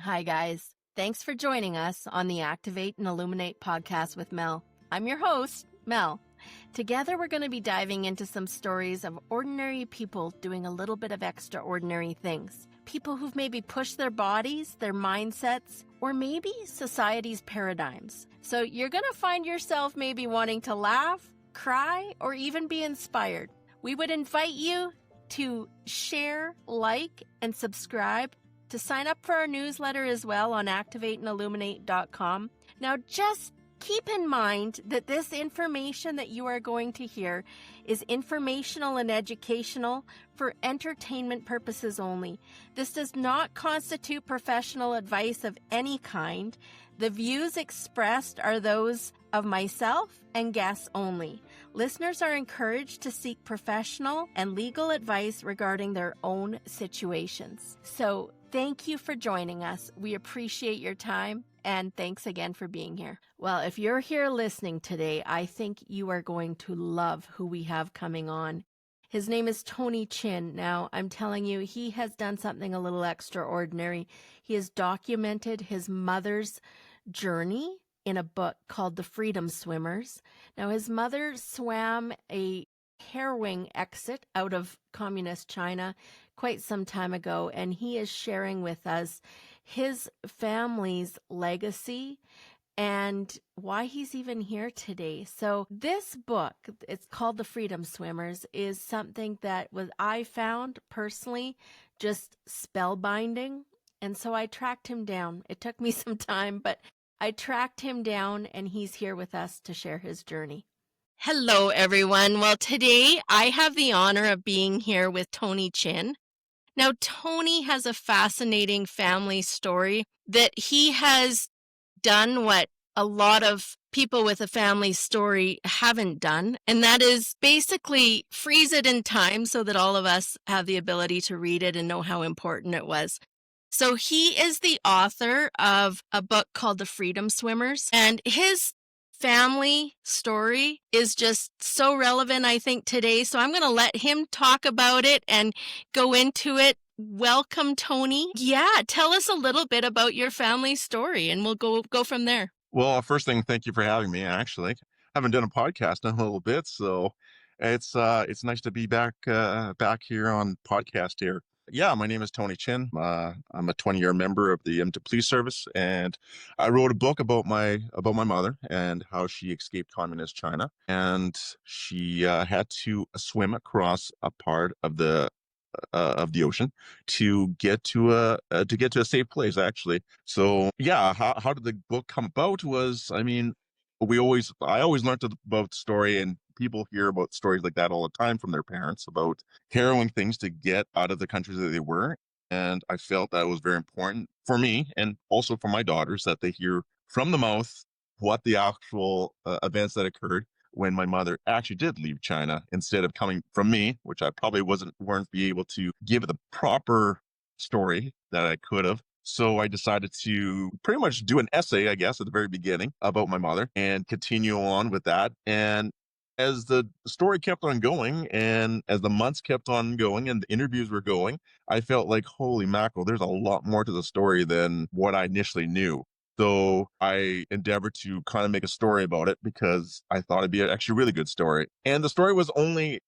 Hi, guys. Thanks for joining us on the Activate and Illuminate podcast with Mel. I'm your host, Mel. Together, we're going to be diving into some stories of ordinary people doing a little bit of extraordinary things. People who've maybe pushed their bodies, their mindsets, or maybe society's paradigms. So you're going to find yourself maybe wanting to laugh, cry, or even be inspired. We would invite you to share, like, and subscribe, to sign up for our newsletter as well on activateandilluminate.com. Now, just keep in mind that this information that you are going to hear is informational and educational for entertainment purposes only. This does not constitute professional advice of any kind. The views expressed are those of myself and guests only. Listeners are encouraged to seek professional and legal advice regarding their own situations. So, thank you for joining us. We appreciate your time, and thanks again for being here. Well, if you're here listening today, I think you are going to love who we have coming on. His name is Tony Chin. Now, I'm telling you, he has done something a little extraordinary. He has documented his mother's journey in a book called The Freedom Swimmers. Now, his mother swam a harrowing exit out of communist China quite some time ago, and he is sharing with us his family's legacy and why he's even here today. So this book, it's called The Freedom Swimmers, is something that I found personally just spellbinding. And so I tracked him down. It took me some time, but I tracked him down, and he's here with us to share his journey. Hello, everyone. Well, today I have the honor of being here with Tony Chin. Now, Tony has a fascinating family story that he has done what a lot of people with a family story haven't done, and that is basically freeze it in time so that all of us have the ability to read it and know how important it was. So he is the author of a book called The Freedom Swimmers, and his family story is just so relevant, I think, today. So I'm going to let him talk about it and go into it. Welcome, Tony. Yeah, tell us a little bit about your family story, and we'll go from there. Well, first thing, thank you for having me. Actually, haven't done a podcast in a little bit, so it's nice to be back here on podcast here. Yeah, my name is Tony Chin. I'm a 20-year member of the Police Service, and I wrote a book about my mother and how she escaped communist China, and she had to swim across a part of the ocean to get to a safe place, actually. So yeah, how did the book come about? I always learned about the story, and people hear about stories like that all the time from their parents about harrowing things to get out of the countries that they were. And I felt that it was very important for me and also for my daughters that they hear from the mouth what the actual events that occurred when my mother actually did leave China, instead of coming from me, which I probably weren't be able to give the proper story that I could have. So I decided to pretty much do an essay, I guess, at the very beginning about my mother and continue on with that. And as the story kept on going and as the months kept on going and the interviews were going, I felt like, holy mackerel, there's a lot more to the story than what I initially knew. So I endeavored to kind of make a story about it because I thought it'd be actually a really good story. And the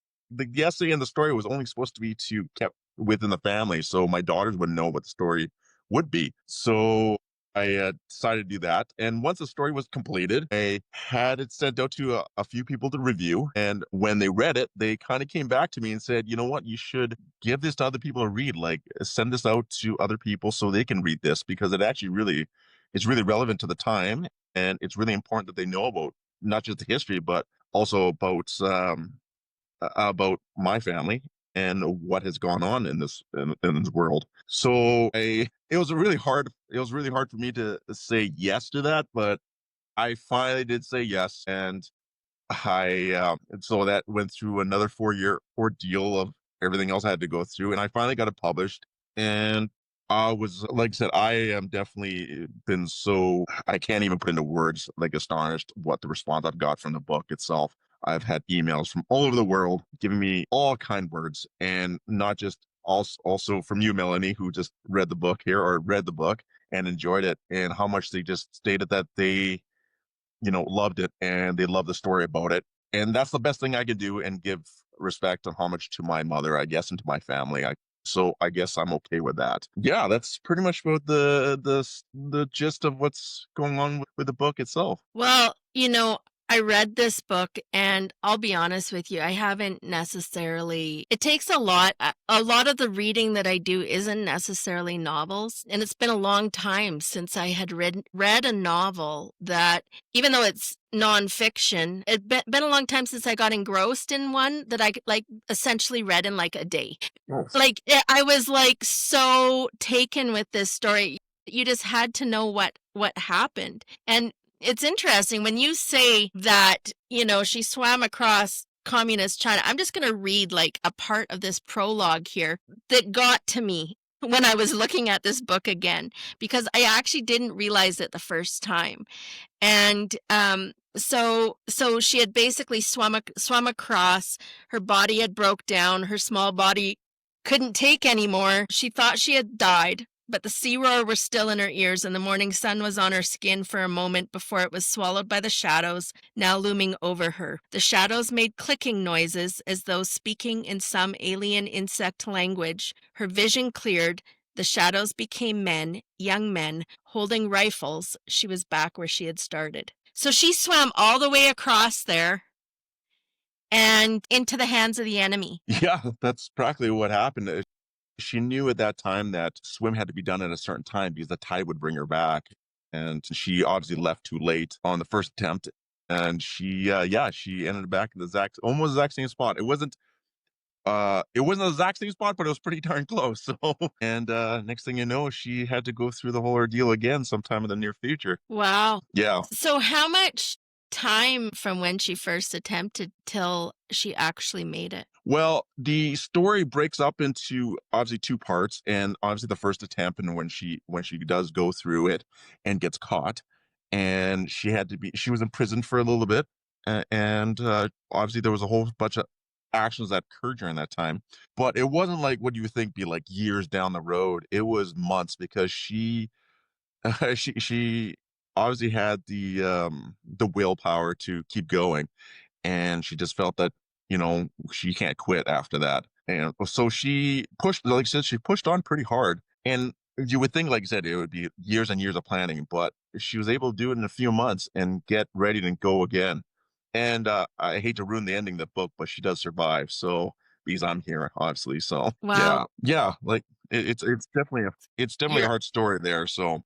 essay and the story was only supposed to be kept within the family, so my daughters would know what the story would be. So I decided to do that. And once the story was completed, I had it sent out to a few people to review. And when they read it, they kind of came back to me and said, you know what, you should give this to other people to read, like send this out to other people so they can read this, because it's really relevant to the time. And it's really important that they know about not just the history, but also about my family and what has gone on in this world. So it was really hard for me to say yes to that, but I finally did say yes. And so that went through another 4-year ordeal of everything else I had to go through, and I finally got it published. And I was, like I said, I am definitely been I can't even put into words, like, astonished what the response I've got from the book itself. I've had emails from all over the world giving me all kind words, and not just also from you, Melanie, who just read the book here or read the book. and enjoyed it, and how much they just stated that they, loved it and they love the story about it. And that's the best thing I could do and give respect and homage to my mother, I guess, and to my family. So I guess I'm okay with that. Yeah, that's pretty much about the gist of what's going on with the book itself. Well, I read this book and I'll be honest with you, I haven't necessarily, it takes a lot. A lot of the reading that I do isn't necessarily novels. And it's been a long time since I had read a novel that, even though it's nonfiction, it's been a long time since I got engrossed in one that I like essentially read in like a day. Yes. Like I was like so taken with this story. You just had to know what happened. And it's interesting when you say that, she swam across communist China. I'm just going to read like a part of this prologue here that got to me when I was looking at this book again, because I actually didn't realize it the first time. And so she had basically swum across. Her body had broke down. Her small body couldn't take anymore. She thought she had died, but the sea roar was still in her ears, and the morning sun was on her skin for a moment before it was swallowed by the shadows now looming over her. The shadows made clicking noises as though speaking in some alien insect language. Her vision cleared. The shadows became men, young men, holding rifles. She was back where she had started. So she swam all the way across there and into the hands of the enemy. Yeah, that's practically what happened. She knew at that time that swim had to be done at a certain time because the tide would bring her back. And she obviously left too late on the first attempt. And she ended back in the almost exact same spot. It wasn't the exact same spot, but it was pretty darn close. So, and next thing you know, she had to go through the whole ordeal again sometime in the near future. Wow. Yeah. So how much time from when she first attempted till she actually made it? Well, the story breaks up into obviously two parts, and obviously the first attempt, and when she does go through it and gets caught, and she was in prison for a little bit, and obviously there was a whole bunch of actions that occurred during that time, but it wasn't like what you would think be like years down the road. It was months because she she obviously had the willpower to keep going, and she just felt that she can't quit after that. And so she pushed, like I said, she pushed on pretty hard. And you would think, like I said, it would be years and years of planning, but she was able to do it in a few months and get ready to go again. And I hate to ruin the ending of the book, but she does survive. So because I'm here, obviously. So Wow. yeah, like it's definitely a You're hard story there. So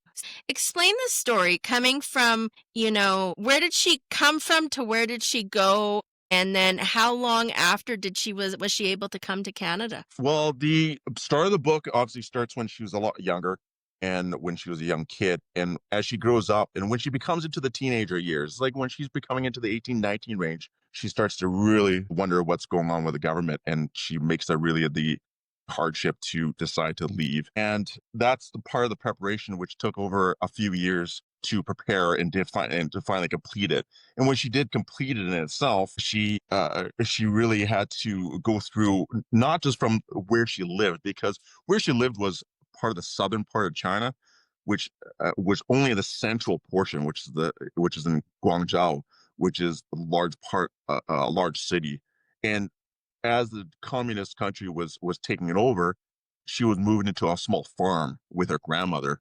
Explain the story coming from, where did she come from to where did she go? And then how long after was she able to come to Canada? well, the start of the book obviously starts when she was a lot younger and when she was a young kid. And as she grows up and when she becomes into the teenager years, like when she's becoming into the 18, 19 range, she starts to really wonder what's going on with the government. And she makes that really the hardship to decide to leave. And that's the part of the preparation which took over a few years to prepare and to finally complete it. And when she did complete it in itself, she really had to go through not just from where she lived, because where she lived was part of the southern part of China, which was only the central portion, which is in Guangzhou, which is a large city. And as the communist country was taking it over, she was moving into a small farm with her grandmother,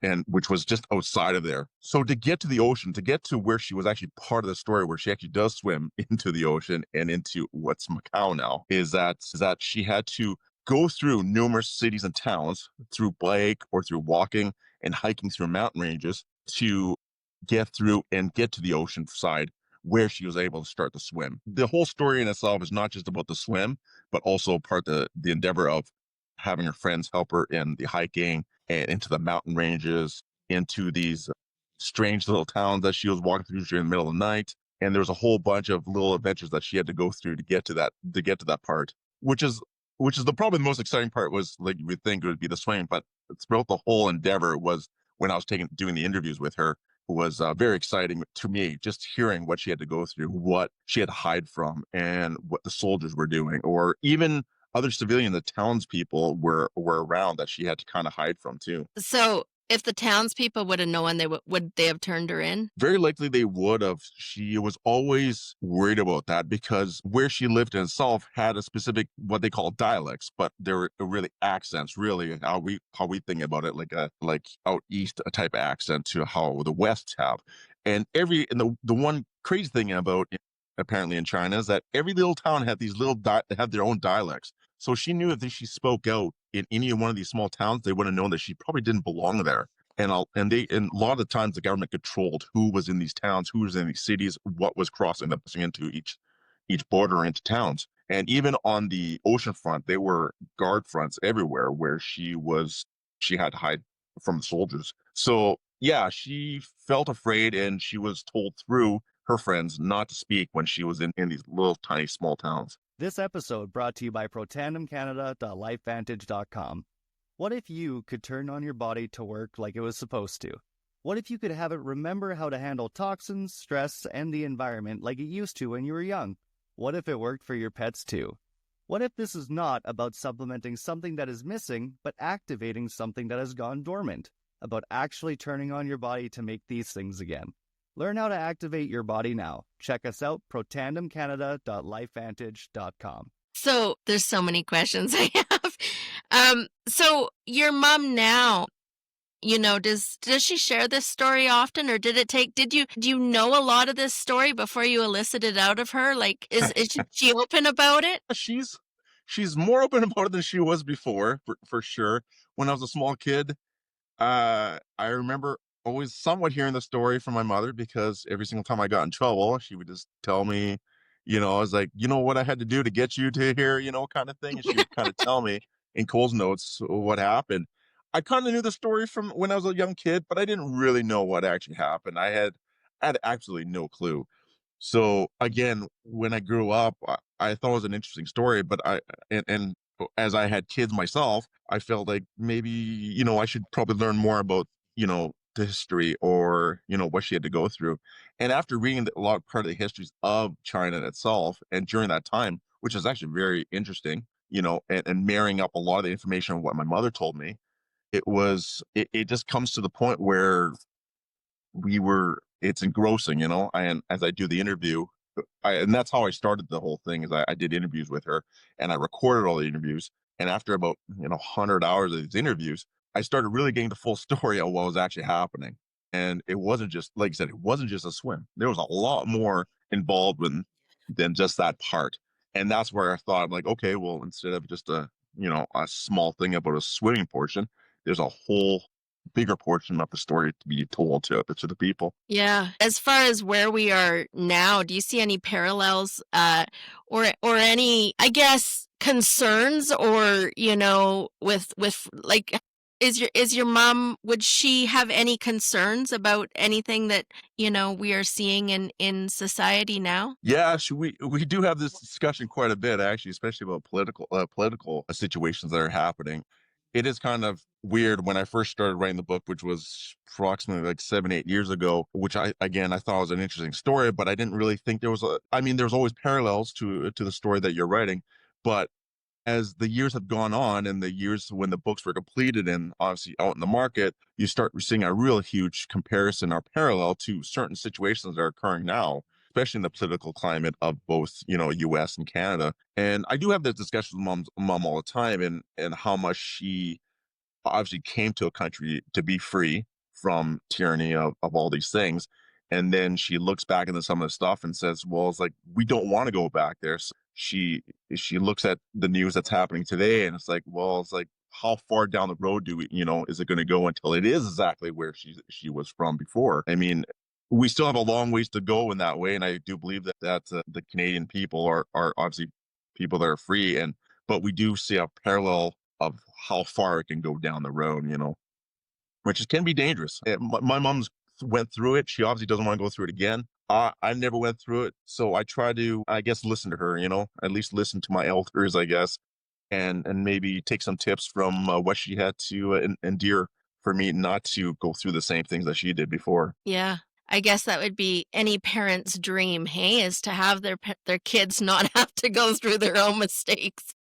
and which was just outside of there. So to get to the ocean, to get to where she was actually part of the story, where she actually does swim into the ocean and into what's Macau now, is that she had to go through numerous cities and towns through bike or through walking and hiking through mountain ranges to get through and get to the ocean side where she was able to start to swim. The whole story in itself is not just about the swim, but also part the endeavor of having her friends help her in the hiking and into the mountain ranges, into these strange little towns that she was walking through during the middle of the night. And there was a whole bunch of little adventures that she had to go through to get to that part, which is probably the most exciting part. Was like you would think it would be the swimming, but throughout the whole endeavor was when I was doing the interviews with her was very exciting to me, just hearing what she had to go through, what she had to hide from, and what the soldiers were doing, or even other civilian, the townspeople were around that she had to kind of hide from too. So if the townspeople would have known, would they have turned her in? Very likely they would have. She was always worried about that because where she lived in itself had a specific what they call dialects, but they were really accents, really how we think about it, like out east a type of accent to how the West have. And the one crazy thing about apparently in China is that every little town had these had their own dialects. So she knew if she spoke out in any one of these small towns, they would have known that she probably didn't belong there. And a lot of the times the government controlled who was in these towns, who was in these cities, what was crossing into each border into towns. And even on the ocean front, there were guard fronts everywhere where she had to hide from the soldiers. So yeah, she felt afraid, and she was told through her friends not to speak when she was in these little tiny small towns. This episode brought to you by protandemcanada.lifevantage.com. What if you could turn on your body to work like it was supposed to? What if you could have it remember how to handle toxins, stress, and the environment like it used to when you were young? What if it worked for your pets too? What if this is not about supplementing something that is missing, but activating something that has gone dormant? About actually turning on your body to make these things again. Learn how to activate your body now. Check us out, protandemcanada.lifevantage.com. So there's so many questions I have. So your mom now, does she share this story often, or do you know a lot of this story before you elicit it out of her? Like, is she open about it? She's more open about it than she was before, for sure. When I was a small kid, I remember always somewhat hearing the story from my mother because every single time I got in trouble, she would just tell me, I was like, you know what I had to do to get you to here, kind of thing. And she would kind of tell me in Cole's notes what happened. I kind of knew the story from when I was a young kid, but I didn't really know what actually happened. I had absolutely no clue. So again, when I grew up, I thought it was an interesting story, but and as I had kids myself, I felt like maybe, I should probably learn more about, the history or, what she had to go through. And after reading a lot of part of the histories of China itself, and during that time, which is actually very interesting, and marrying up a lot of the information of what my mother told me, it just comes to the point where it's engrossing, and as I do the interview, and that's how I started the whole thing is I did interviews with her, and I recorded all the interviews. And after about 100 hours of these interviews, I started really getting the full story of what was actually happening. And it wasn't just, like I said, it wasn't just a swim. There was a lot more involved than just that part. And that's where I thought, I'm like, okay, well, instead of just a small thing about a swimming portion, there's a whole bigger portion of the story to be told to the people. Yeah. As far as where we are now, do you see any parallels, or any, I guess, concerns, or with like, is your mom, would she have any concerns about anything that we are seeing in society now? Yeah, we do have this discussion quite a bit, actually, especially about political situations that are happening. It is kind of weird when I first started writing the book, which was approximately like 7, 8 years ago. Which I thought was an interesting story, but I didn't really think there was I mean, there's always parallels to the story that you're writing, but as the years have gone on and the years when the books were completed and obviously out in the market, you start seeing a real huge comparison or parallel to certain situations that are occurring now, especially in the political climate of both, US and Canada. And I do have this discussion with mom all the time, and how much she obviously came to a country to be free from tyranny of all these things. And then she looks back into some of the stuff and says, well, it's like, we don't want to go back there. So she looks at the news that's happening today, and it's like, well, it's like, how far down the road is it going to go until it is exactly where she was from before? I mean, we still have a long ways to go in that way. And I do believe that the Canadian people are obviously people that are free, but we do see a parallel of how far it can go down the road, which can be dangerous. My mom's went through it. She obviously doesn't want to go through it again. I never went through it. So I try to, I guess, listen to her, at least listen to my elders, I guess, and maybe take some tips from what she had to endure for me not to go through the same things that she did before. Yeah. I guess that would be any parent's dream, hey, is to have their kids not have to go through their own mistakes.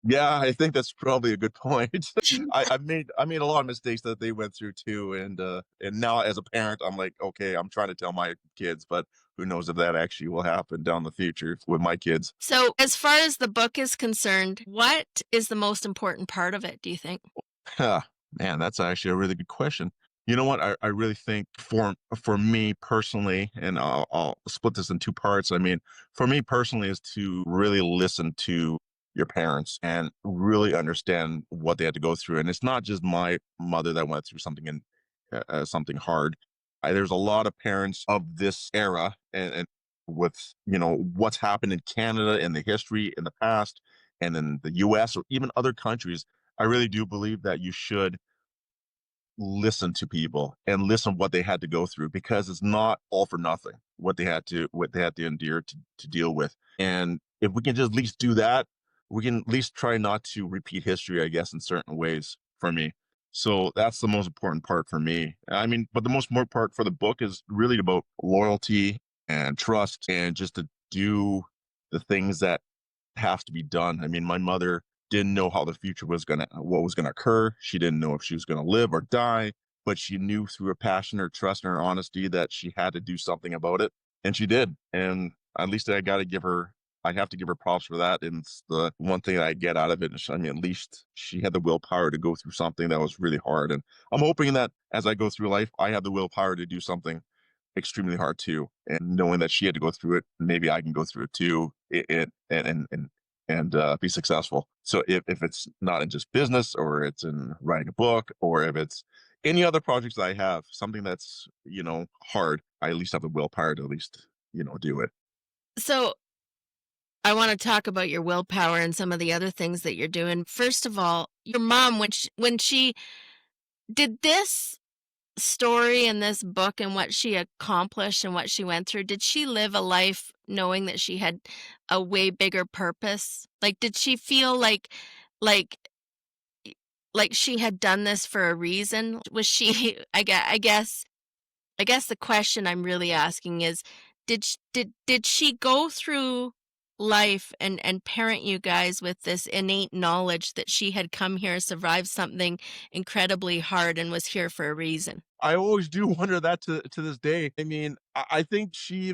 Yeah, I think that's probably a good point. I made a lot of mistakes that they went through too, and now as a parent, I'm like, okay, I'm trying to tell my kids, but who knows if that actually will happen down the future with my kids. So, as far as the book is concerned, what is the most important part of it, do you think? Huh, man, that's actually a really good question. You know what? I really think for me personally, and I'll split this in two parts. I mean, for me personally, is to really listen to your parents and really understand what they had to go through. And it's not just my mother that went through something hard. There's a lot of parents of this era, and with what's happened in Canada in the history in the past, and in the U.S. or even other countries. I really do believe that you should listen to people and listen what they had to go through, because it's not all for nothing what they had to endure to deal with. And if we can just at least do that, we can at least try not to repeat history, I guess, in certain ways for me. So that's the most important part for me. I mean, but the most important part for the book is really about loyalty and trust, and just to do the things that have to be done. I mean, my mother didn't know how the future what was gonna occur. She didn't know if she was gonna live or die, but she knew through her passion, her trust, and her honesty that she had to do something about it, and she did. And at least I have to give her props for that. And it's the one thing that I get out of it. I mean, at least she had the willpower to go through something that was really hard. And I'm hoping that as I go through life, I have the willpower to do something extremely hard too. And knowing that she had to go through it, maybe I can go through it too, and be successful. So if it's not in just business, or it's in writing a book, or if it's any other projects that I have, something that's hard, I at least have the willpower to at least do it. So, I want to talk about your willpower and some of the other things that you're doing. First of all, your mom, when she did this story and this book and what she accomplished and what she went through, did she live a life knowing that she had a way bigger purpose? Like, did she feel like like she had done this for a reason? Was she I guess the question I'm really asking is, did she go through life and parent you guys with this innate knowledge that she had come here, survived something incredibly hard, and was here for a reason? I always do wonder that to this day. I mean, I think she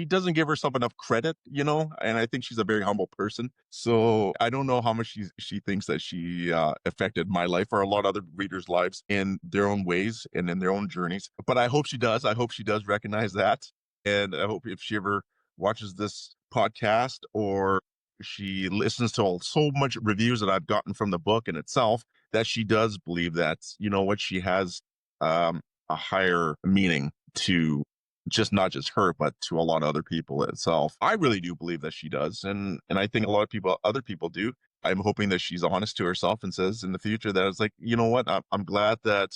doesn't give herself enough credit, and I think she's a very humble person. So I don't know how much she thinks that she affected my life or a lot of other readers' lives in their own ways and in their own journeys. But I hope she does. I hope she does recognize that, and I hope if she ever watches this podcast, or she listens to so much reviews that I've gotten from the book in itself, that she does believe that what she has a higher meaning to just not just her, but to a lot of other people itself. I really do believe that she does, and I think a lot of other people do. I'm hoping that she's honest to herself and says in the future that it's like, you know what, I'm glad that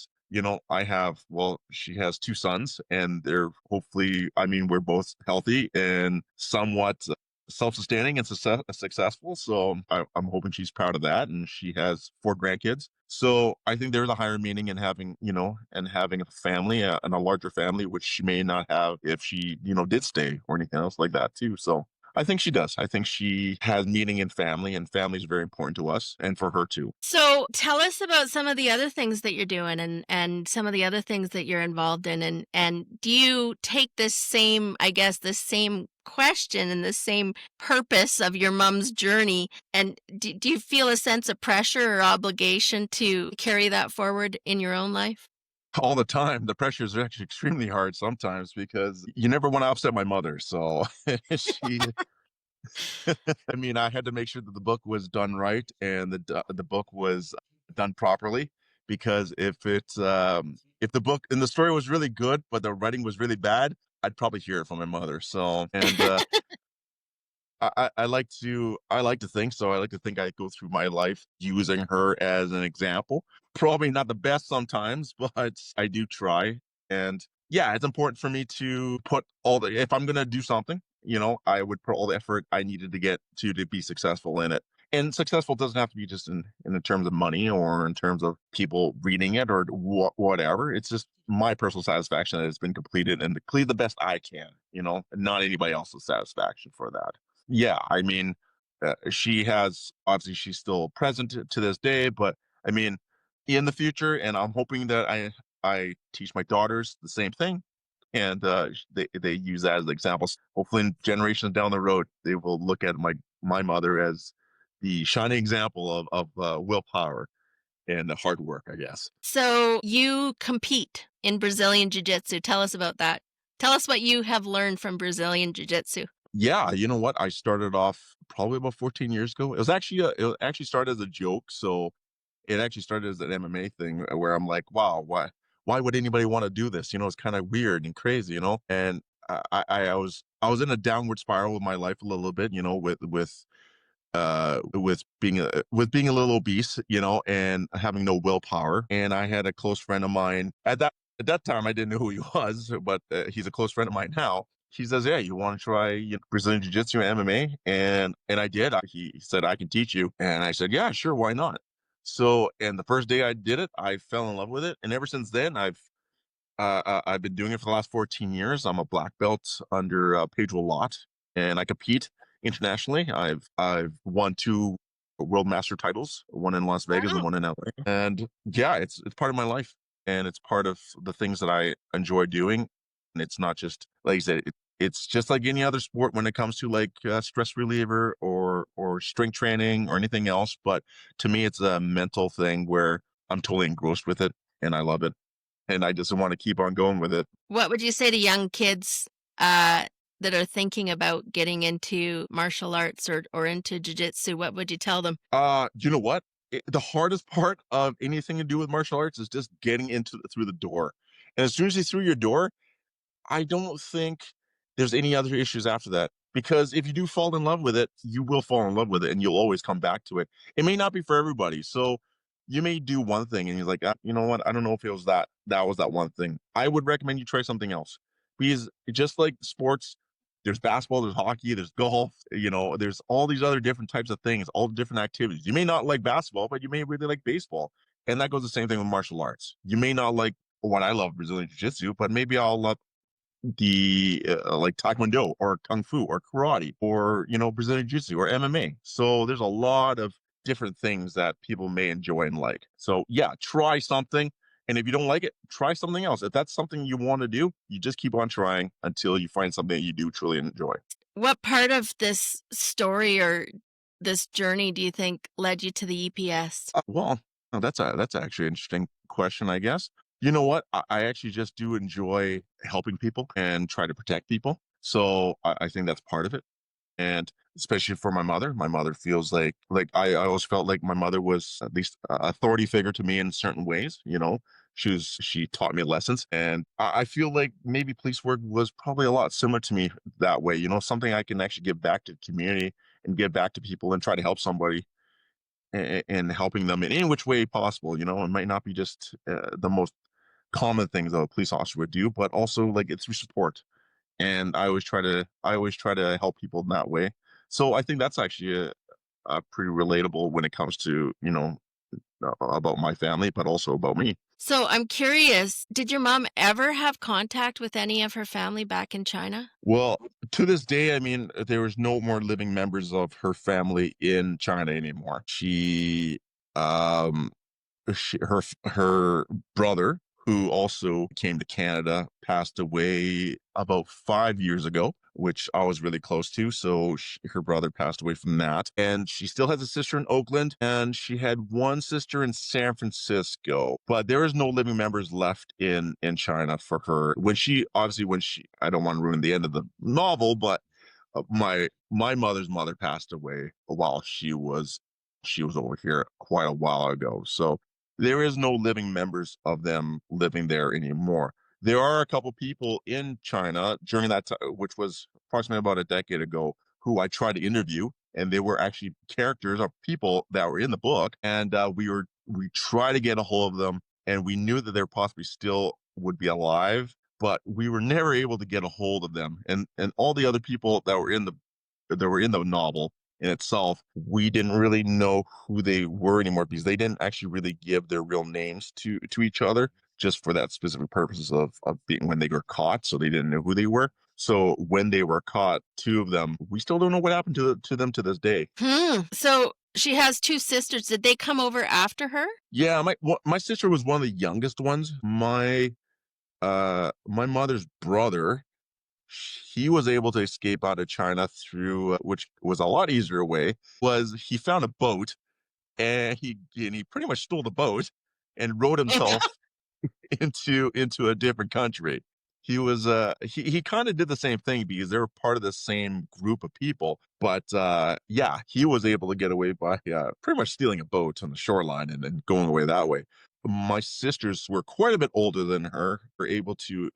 she has two sons, and they're hopefully, I mean, we're both healthy and somewhat self-sustaining and successful. So I'm hoping she's proud of that, and she has four grandkids. So I think there's a higher meaning in having a family, and a larger family, which she may not have if she did stay or anything else like that too. So I think she does. I think she has meaning in family, and family is very important to us and for her too. So tell us about some of the other things that you're doing and some of the other things that you're involved in, and do you take this same, I guess, this same question and the same purpose of your mom's journey, and do you feel a sense of pressure or obligation to carry that forward in your own life? All the time. The pressure is actually extremely hard sometimes, because you never want to upset my mother. So she I mean, I had to make sure that the book was done right, and the book was done properly, because if the book and the story was really good, but the writing was really bad, I'd probably hear it from my mother. So, and I like to think so. I like to think I go through my life using her as an example. Probably not the best sometimes, but I do try. And yeah, it's important for me to put if I'm gonna do something, I would put all the effort I needed to get to be successful in it. And successful doesn't have to be just in the terms of money, or in terms of people reading it, or whatever. It's just my personal satisfaction that it's been completed, and to complete the best I can, not anybody else's satisfaction for that. Yeah, I mean, she has, obviously she's still present to this day, but I mean, in the future, and I'm hoping that I teach my daughters the same thing, and they use that as examples. Hopefully, in generations down the road, they will look at my mother as the shining example of willpower and hard work, I guess. So you compete in Brazilian Jiu-Jitsu. Tell us about that. Tell us what you have learned from Brazilian Jiu-Jitsu. Yeah, you know what? I started off probably about 14 years ago. It actually started as a joke, so it actually started as an MMA thing where I'm like, wow, why would anybody want to do this? It's kind of weird and crazy, And I was in a downward spiral with my life a little bit, with being a little obese, and having no willpower. And I had a close friend of mine at that time. I didn't know who he was, but he's a close friend of mine now. He says, "Yeah, you want to try Brazilian Jiu Jitsu and MMA?" And I did. He said, "I can teach you," and I said, "Yeah, sure, why not?" So, and the first day I did it, I fell in love with it, and ever since then, I've been doing it for the last 14 years. I'm a black belt under Pedro Lot, and I compete internationally. I've won two world master titles, one in Las Vegas and Wow. one in LA. And yeah, it's part of my life, and it's part of the things that I enjoy doing. And it's not just like you said. It's just like any other sport when it comes to like stress reliever or strength training or anything else. But to me, it's a mental thing where I'm totally engrossed with it, and I love it, and I just want to keep on going with it. What would you say to young kids that are thinking about getting into martial arts or into jiu-jitsu? What would you tell them? You know what? The hardest part of anything to do with martial arts is just getting through the door. And as soon as you through your door, I don't think there's any other issues after that. Because if you do fall in love with it, you will fall in love with it and you'll always come back to it. It may not be for everybody. So you may do one thing and you're like, you know what? I don't know if it was that was that one thing. I would recommend you try something else. Because just like sports, there's basketball, there's hockey, there's golf, there's all these other different types of things, all different activities. You may not like basketball, but you may really like baseball. And that goes the same thing with martial arts. You may not like what I love, Brazilian Jiu-Jitsu, but maybe I'll love the like taekwondo or kung fu or karate or Brazilian jiu-jitsu or MMA. So there's a lot of different things that people may enjoy and like. So yeah, try something, and if you don't like it, try something else. If that's something you want to do, you just keep on trying until you find something that you do truly enjoy. What part of this story or this journey do you think led you to the EPS? Well, no, that's actually an interesting question, I guess. You know what? I actually just do enjoy helping people and try to protect people. So I think that's part of it. And especially for my mother, feels like I always felt like my mother was at least a authority figure to me in certain ways. She taught me lessons, and I feel like maybe police work was probably a lot similar to me that way. Something I can actually give back to the community and give back to people and try to help somebody and helping them in any which way possible. It might not be just the most common things that a police officer would do, but also like it's through support. And I always try to help people in that way. So I think that's actually a pretty relatable when it comes to about my family, but also about me. So I'm curious, did your mom ever have contact with any of her family back in China? Well, to this day, I mean, there was no more living members of her family in China anymore. Um, her brother, who also came to Canada, passed away about 5 years ago, which I was really close to. So her brother passed away from that, and she still has a sister in Oakland, and she had one sister in San Francisco. But there is no living members left in China for her. When she I don't want to ruin the end of the novel, but my mother's mother passed away while she was over here quite a while ago. So there is no living members of them living there anymore. There are a couple people in China during that time, which was approximately about a decade ago, who I tried to interview, and they were actually characters or people that were in the book, and we tried to get a hold of them, and we knew that they possibly still would be alive, but we were never able to get a hold of them. And all the other people that were in the novel in itself, we didn't really know who they were anymore because they didn't actually really give their real names to each other just for that specific purposes of being when they were caught. So they didn't know who they were. So when they were caught, two of them, we still don't know what happened to them to this day. So she has two sisters. Did they come over after her? Yeah, my sister was one of the youngest ones. My mother's brother, he was able to escape out of China through, which was a lot easier way, was he found a boat and he pretty much stole the boat and rowed himself into a different country. He kind of did the same thing because they were part of the same group of people. But yeah, he was able to get away by pretty much stealing a boat on the shoreline and then going away that way. My sisters were quite a bit older than her. Were able to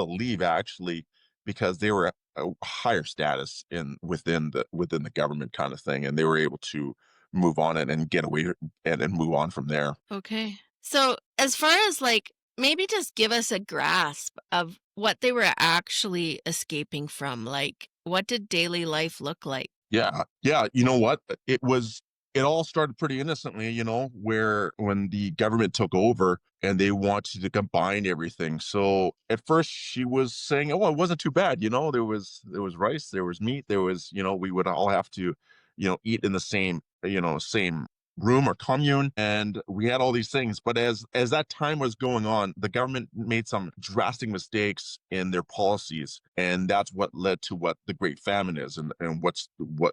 leave actually because they were a higher status in within the government kind of thing, and they were able to move on and get away and move on from there. Okay. So, as far as like, maybe just give us a grasp of what they were actually escaping from. Like, what did daily life look like? Yeah, yeah. You know what? It all started pretty innocently, where when the government took over and they wanted to combine everything. So at first she was saying, "Oh, it wasn't too bad." There was rice, there was meat, we would all have to, eat in the same room or commune, and we had all these things. But as that time was going on, the government made some drastic mistakes in their policies, and that's what led to what the Great Famine is, and what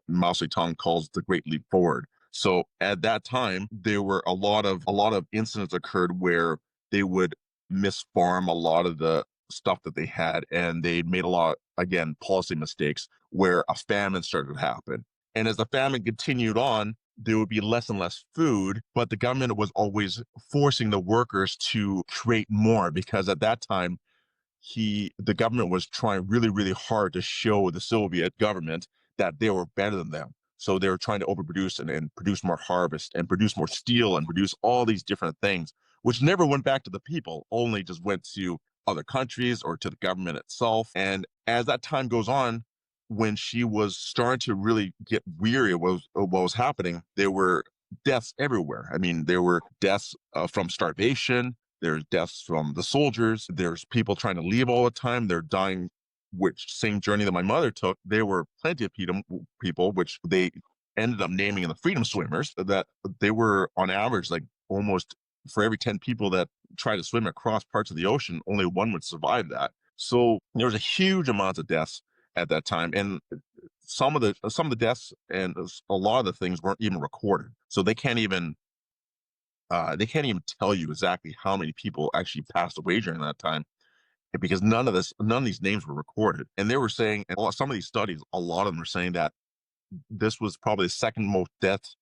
Mao Zedong calls the Great Leap Forward. So at that time, there were a lot of incidents occurred where they would misfarm a lot of the stuff that they had, and they made a lot, again, policy mistakes where a famine started to happen. And as the famine continued on, there would be less and less food, but the government was always forcing the workers to create more because at that time the government was trying really, really hard to show the Soviet government that they were better than them. So they were trying to overproduce and produce more harvest and produce more steel and produce all these different things, which never went back to the people, only just went to other countries or to the government itself. And as that time goes on, when she was starting to really get weary of what was happening, there were deaths everywhere. I mean, there were deaths from starvation, there's deaths from the soldiers. There's people trying to leave all the time. They're dying, which same journey that my mother took. There were plenty of people, which they ended up naming in the freedom swimmers, that they were on average like almost for every 10 people that tried to swim across parts of the ocean, only one would survive that. So there was a huge amount of deaths at that time. And some of the deaths and a lot of the things weren't even recorded. So they can't even tell you exactly how many people actually passed away during that time because none of these names were recorded. And they were saying, and some of these studies, a lot of them are saying that this was probably the second most deaths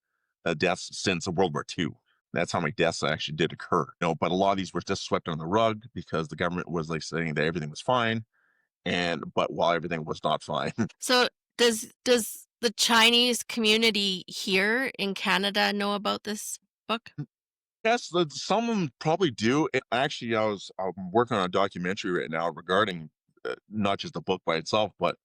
since World War II. That's how many deaths actually did occur. But a lot of these were just swept under the rug because the government was like saying that everything was fine, but while everything was not fine. So, does the Chinese community here in Canada know about this book? Yes, some of them probably do. Actually, I'm working on a documentary right now regarding not just the book by itself, but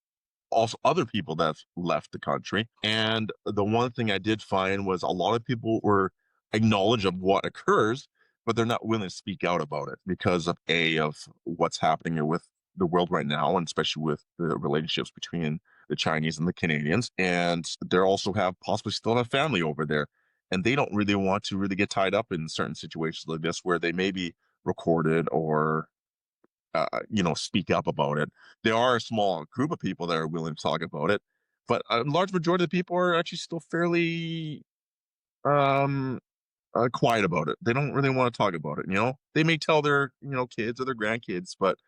also other people that have left the country. And the one thing I did find was a lot of people were acknowledge of what occurs, but they're not willing to speak out about it because of what's happening with the world right now, and especially with the relationships between the Chinese and the Canadians. And they also have possibly still have family over there. And they don't really want to really get tied up in certain situations like this where they may be recorded or speak up about it. There are a small group of people that are willing to talk about it, but a large majority of the people are actually still fairly um, quiet about it. They don't really want to talk about it. They may tell their kids or their grandkids, but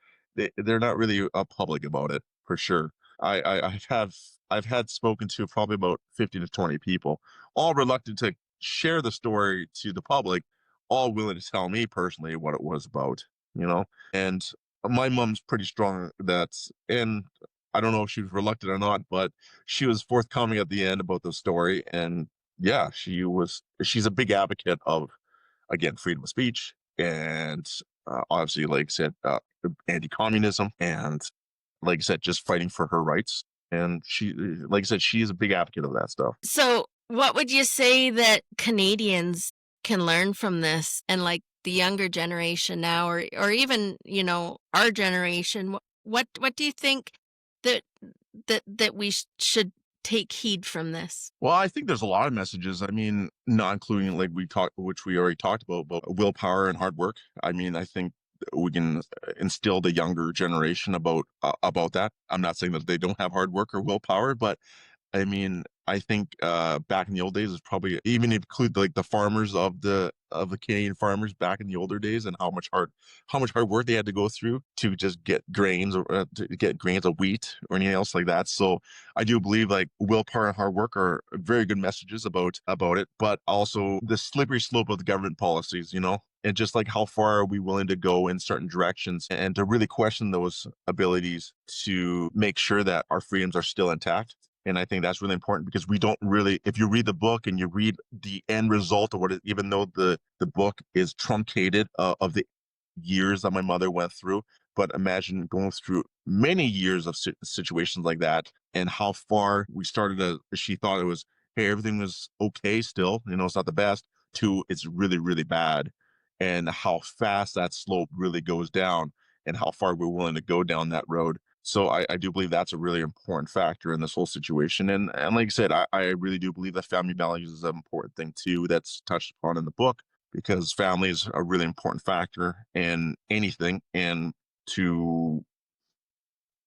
they're not really public about it for sure. I've had spoken to probably about 50 to 20 people, all reluctant to share the story to the public, all willing to tell me personally what it was about. And my mom's pretty strong. And I don't know if she was reluctant or not, but she was forthcoming at the end about the story. And yeah, she's a big advocate of, again, freedom of speech and obviously, like I said, anti-communism, and like I said, just fighting for her rights. And like I said, she is a big advocate of that stuff. So, what would you say that Canadians can learn from this, and like the younger generation now, or even our generation? What do you think that that we should take heed from this? Well, I think there's a lot of messages. I mean, not including like which we already talked about willpower and hard work. I mean, I think we can instill the younger generation about that. I'm not saying that they don't have hard work or willpower, but I mean, I think back in the old days is probably even include like the farmers of the Canadian farmers back in the older days and how much hard work they had to go through to just get grains or to get grains of wheat or anything else like that. So I do believe like willpower and hard work are very good messages about it, but also the slippery slope of the government policies, you know, and just like how far are we willing to go in certain directions and to really question those abilities to make sure that our freedoms are still intact. And I think that's really important because we don't really, if you read the book and you read the end result of even though the book is truncated of the years that my mother went through, but imagine going through many years of situations like that and how far we started she thought it was, hey, everything was okay still, you know, it's not the best, to it's really, really bad. And how fast that slope really goes down and how far we're willing to go down that road. So I do believe that's a really important factor in this whole situation. And like I said, I really do believe that family values is an important thing too that's touched upon in the book because family is a really important factor in anything and to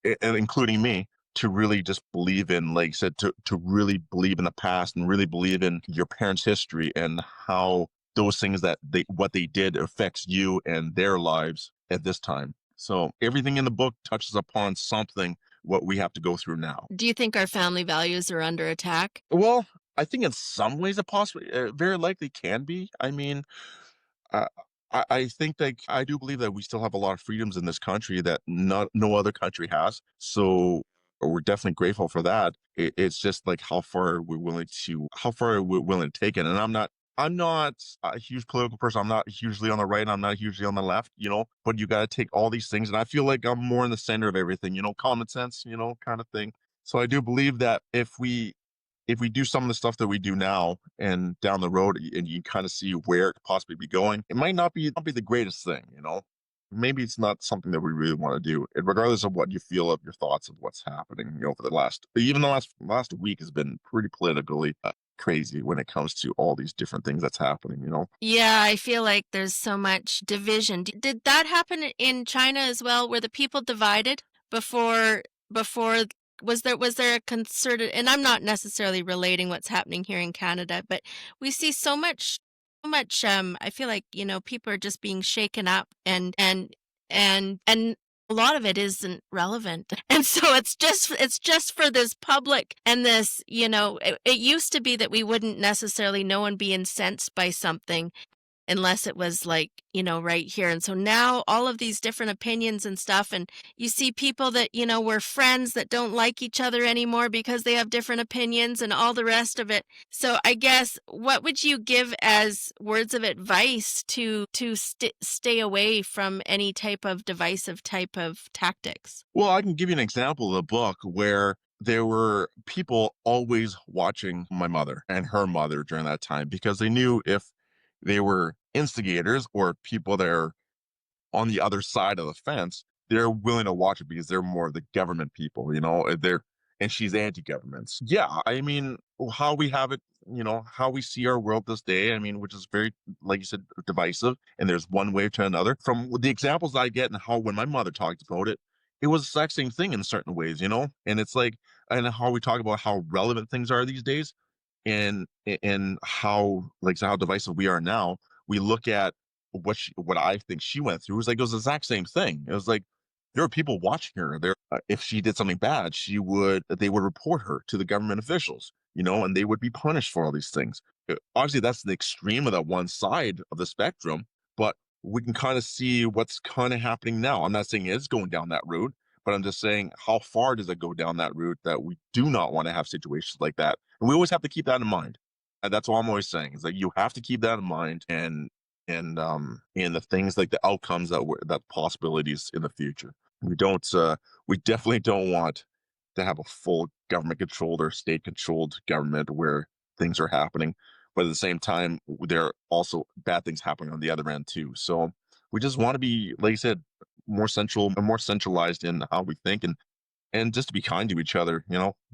and including me to really just believe in, like I said, to really believe in the past and really believe in your parents' history and how those things that what they did affects you and their lives at this time. So everything in the book touches upon something what we have to go through now. Do you think our family values are under attack? Well, I think in some ways it possibly very likely can be. I mean, I I think like I do believe that we still have a lot of freedoms in this country that no other country has. So we're definitely grateful for that. It's just like how far we're willing to take it. And I'm not a huge political person. I'm not hugely on the right. I'm not hugely on the left, you know, but you got to take all these things. And I feel like I'm more in the center of everything, you know, common sense, you know, kind of thing. So I do believe that if we do some of the stuff that we do now and down the road and you kind of see where it could possibly be going, it might not be the greatest thing, you know? Maybe it's not something that we really want to do. And regardless of what you feel of your thoughts of what's happening, you know, for even the last week has been pretty politically crazy when it comes to all these different things that's happening, you know? Yeah, I feel like there's so much division. Did that happen in China as well? Were the people divided before was there a concerted, and I'm not necessarily relating what's happening here in Canada, but we see so much I feel like, people are just being shaken up and a lot of it isn't relevant. And so it's just for this public and this, it used to be that we wouldn't necessarily know and be incensed by something unless it was like, right here. And so now all of these different opinions and stuff, and you see people that, were friends that don't like each other anymore because they have different opinions and all the rest of it. So I guess what would you give as words of advice to stay away from any type of divisive type of tactics? Well, I can give you an example of the book where there were people always watching my mother and her mother during that time because they knew if they were instigators or people that are on the other side of the fence, they're willing to watch it because they're more of the government people, you know, and she's anti-governments. Yeah, I mean, how we have it, you know, how we see our world this day, I mean, which is very, like you said, divisive, and there's one way to another. From the examples I get and how when my mother talked about it, it was the exact same thing in certain ways, you know? And it's like, and how we talk about how relevant things are these days and how like so how divisive we are now. We look at what I think she went through. It was like it was the exact same thing. It was like there were people watching her. There, if she did something bad, they would report her to the government officials, you know, and they would be punished for all these things. Obviously, that's the extreme of that one side of the spectrum, but we can kind of see what's kind of happening now. I'm not saying it's going down that route, but I'm just saying how far does it go down that route that we do not want to have situations like that, and we always have to keep that in mind. And that's all I'm always saying is that you have to keep that in mind and the things like the outcomes that possibilities in the future. We definitely don't want to have a full government controlled or state controlled government where things are happening, but at the same time there are also bad things happening on the other end too. So we just want to be, like I said, more centralized in how we think, and just to be kind to each other.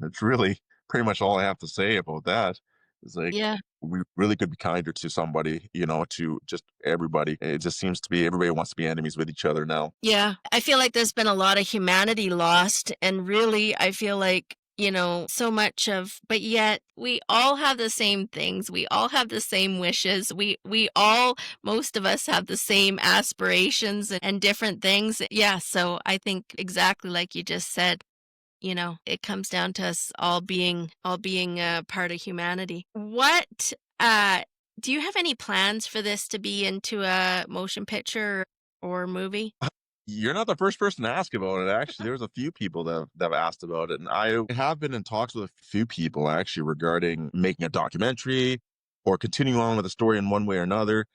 It's really pretty much all I have to say about that. It's like Yeah. we really could be kinder to somebody, to just everybody. It just seems to be everybody wants to be enemies with each other now. Yeah. I feel like there's been a lot of humanity lost. And really, I feel like, so much of, but yet we all have the same things. We all have the same wishes. We all, most of us have the same aspirations and different things. Yeah. So I think exactly like you just said, it comes down to us all being a part of humanity. What, uh, do you have any plans for this to be into a motion picture or movie? You're not the first person to ask about it. Actually, there's a few people that have asked about it, and I have been in talks with a few people actually regarding making a documentary or continuing on with the story in one way or another.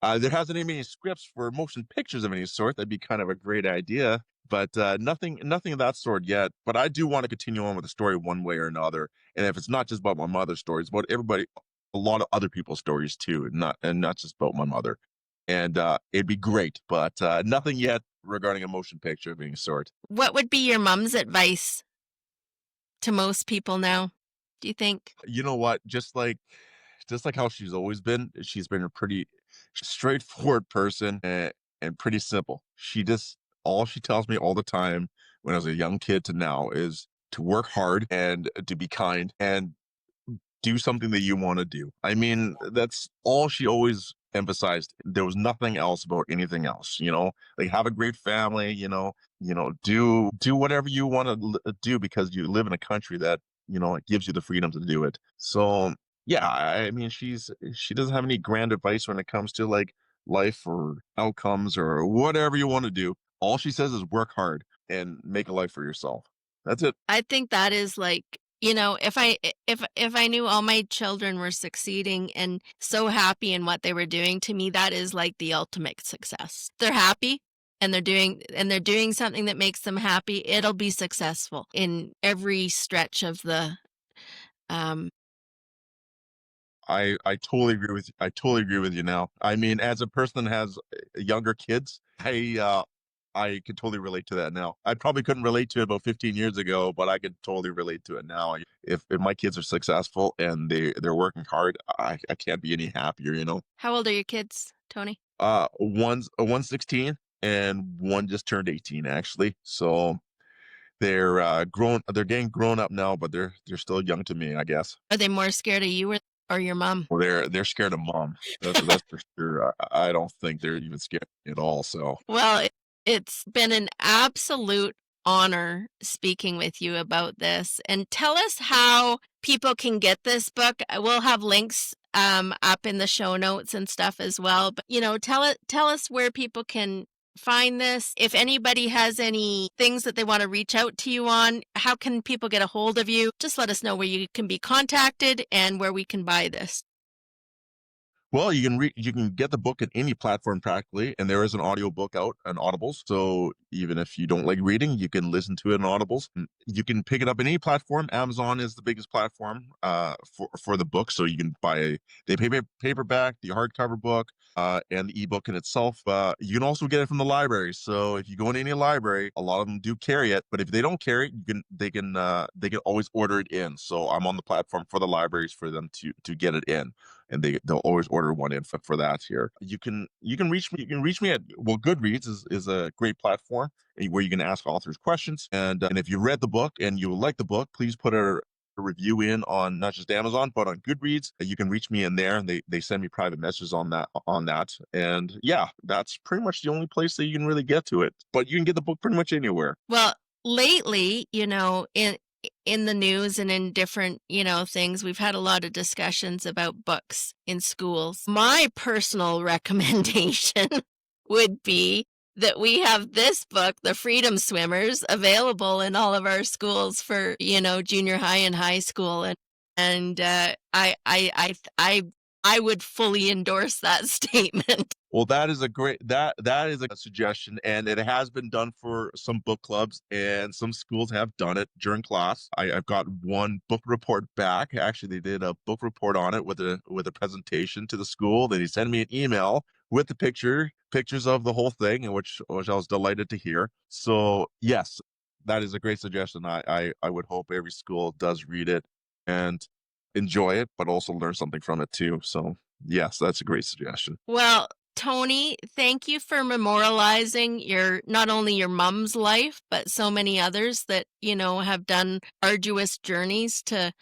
There hasn't been any scripts for motion pictures of any sort. That'd be kind of a great idea, but nothing of that sort yet. But I do want to continue on with the story one way or another. And if it's not just about my mother's stories, about everybody, a lot of other people's stories too, and not just about my mother. And it'd be great, but nothing yet regarding a motion picture of any sort. What would be your mom's advice to most people now, do you think? You know what? Just like how she's been a pretty straightforward person, and pretty simple. All she tells me all the time when I was a young kid to now is to work hard and to be kind and do something that you want to do. I mean, that's all she always emphasized. There was nothing else about anything else, like have a great family, do whatever you want to do because you live in a country that, it gives you the freedom to do it. So, yeah, I mean, she doesn't have any grand advice when it comes to like life or outcomes or whatever you want to do. All she says is work hard and make a life for yourself. That's it. I think that is like, if I knew all my children were succeeding and so happy in what they were doing, to me that is like the ultimate success. They're happy and they're doing something that makes them happy. It'll be successful in every stretch of the um I totally agree with you now. I mean, as a person that has younger kids, I can totally relate to that now. I probably couldn't relate to it about 15 years ago, but I could totally relate to it now. If my kids are successful and they're working hard, I can't be any happier. How old are your kids, Tony? One's 16 and one just turned 18 actually. So they're getting grown up now, but they're still young to me, I guess. Are they more scared of you or your mom? Well, they're scared of mom. That's for sure. I don't think they're even scared at all. So Well, it's been an absolute honor speaking with you about this. And tell us how people can get this book. We'll have links up in the show notes and stuff as well. But tell us where people can find this. If anybody has any things that they want to reach out to you on, how can people get a hold of you? Just let us know where you can be contacted and where we can buy this. well, you can get the book in any platform practically, and there is an audio book out on Audibles. So even if you don't like reading, you can listen to it in Audibles. You can pick it up in any platform. Amazon is the biggest platform for the book, so you can buy the paperback, the hardcover book, and the ebook in itself. You can also get it from the library. So if you go in any library, a lot of them do carry it, but if they don't carry it, they can always order it in. So I'm on the platform for the libraries for them to get it in, and they'll always order one in for that here. You can reach me at, well, Goodreads is a great platform where you can ask authors questions, and if you read the book and you like the book, please put a review in on not just Amazon but on Goodreads. You can reach me in there, and they send me private messages on that. And yeah, that's pretty much the only place that you can really get to it, but you can get the book pretty much anywhere. Well, lately, in the news and in different, things, we've had a lot of discussions about books in schools. My personal recommendation would be that we have this book, The Freedom Swimmers, available in all of our schools for, junior high and high school. And I would fully endorse that statement. Well, that is a suggestion, and it has been done for some book clubs, and some schools have done it during class. I've got one book report back. Actually, they did a book report on it with a presentation to the school. Then he sent me an email with the pictures of the whole thing, and which I was delighted to hear. So yes, that is a great suggestion. I would hope every school does read it and enjoy it, but also learn something from it too. So yes, that's a great suggestion. Well, Tony, thank you for memorializing your not only your mom's life, but so many others that, have done arduous journeys to,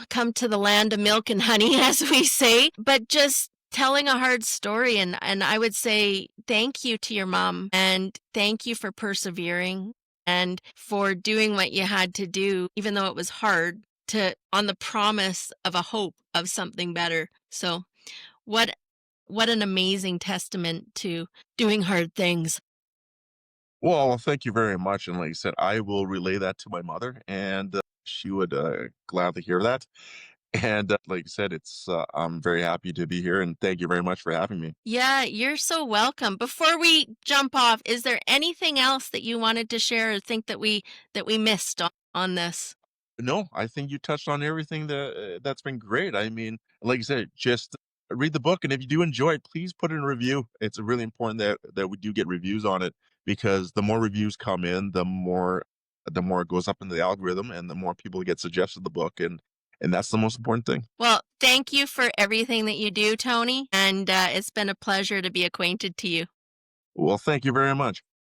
come to the land of milk and honey, as we say, but just telling a hard story. And I would say thank you to your mom and thank you for persevering and for doing what you had to do, even though it was hard, to on the promise of a hope of something better. So what what an amazing testament to doing hard things. Well, thank you very much. And like I said, I will relay that to my mother, and she would gladly hear that. And like I said, I'm very happy to be here, and thank you very much for having me. Yeah, you're so welcome. Before we jump off, is there anything else that you wanted to share or think that we missed on this? No, I think you touched on everything that's been great. I mean, like I said, just read the book, and if you do enjoy it, please put in a review. It's really important that we do get reviews on it, because the more reviews come in, the more it goes up in the algorithm, and the more people get suggested the book, and that's the most important thing. Well, thank you for everything that you do, Tony, and it's been a pleasure to be acquainted to you. Well, thank you very much.